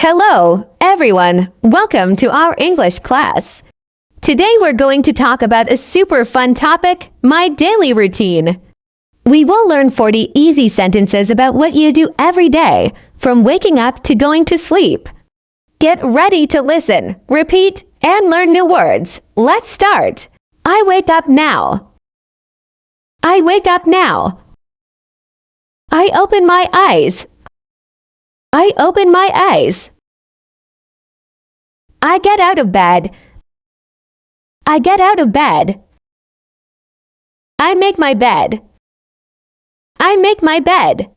Hello, everyone. Welcome to our English class. Today we're going to talk about a super fun topic, my daily routine. We will learn 40 easy sentences about what you do every day, from waking up to going to sleep. Get ready to listen, repeat, and learn new words. Let's start. I wake up now. I wake up now. I open my eyes. I open my eyes. I get out of bed. I get out of bed. I make my bed. I make my bed.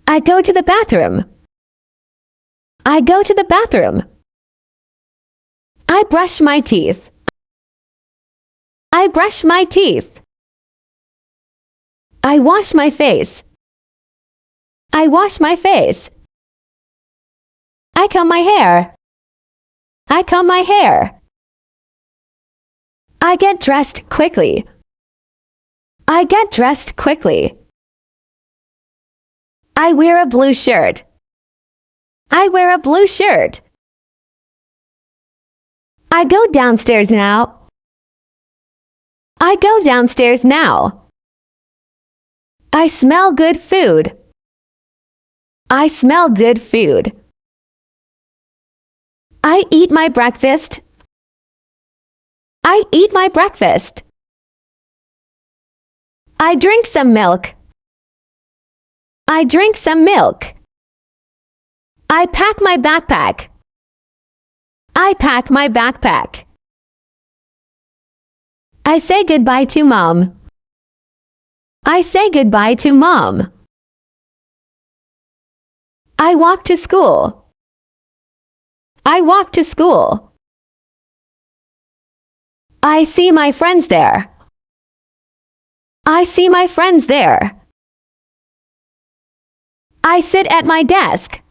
I go to the bathroom. I go to the bathroom. I brush my teeth. I brush my teeth. I wash my face. I wash my face. I comb my hair. I comb my hair. I get dressed quickly. I get dressed quickly. I wear a blue shirt. I wear a blue shirt. I go downstairs now. I go downstairs now. I smell good food. I smell good food. I eat my breakfast. I eat my breakfast. I drink some milk. I drink some milk. I pack my backpack. I pack my backpack. I say goodbye to Mom. I say goodbye to Mom. I walk to school. I walk to school. I see my friends there. I see my friends there. I sit at my desk.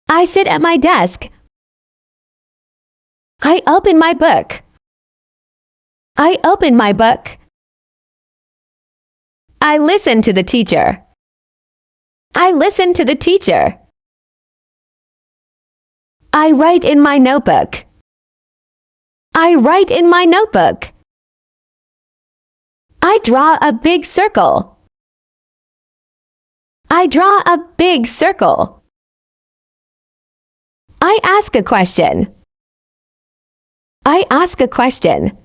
I sit at my desk. I open my book. I open my book. I listen to the teacher. I listen to the teacher. I write in my notebook. I write in my notebook. I draw a big circle. I draw a big circle. I ask a question. I ask a question.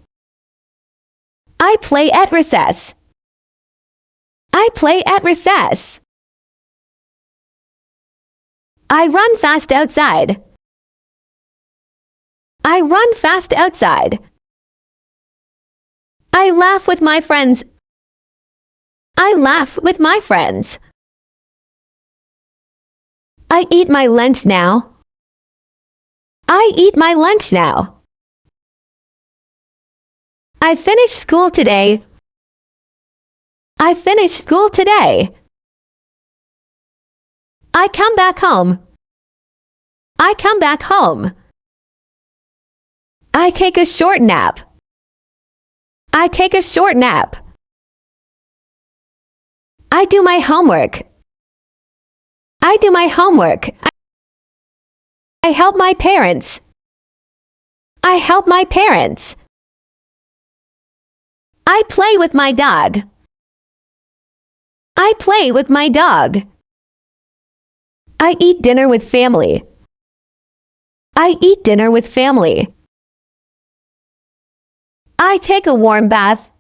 I play at recess. I play at recess. I run fast outside. I run fast outside. I laugh with my friends. I laugh with my friends. I eat my lunch now. I eat my lunch now. I finished school today. I finished school today. I come back home. I come back home. I take a short nap. I take a short nap. I do my homework. I do my homework. I help my parents. I help my parents. I play with my dog. I play with my dog. I eat dinner with family. I eat dinner with family. I take a warm bath.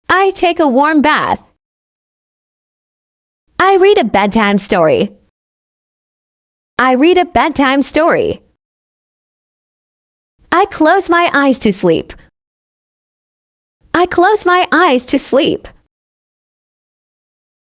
I take a warm bath. I read a bedtime story. I read a bedtime story. I close my eyes to sleep. I close my eyes to sleep.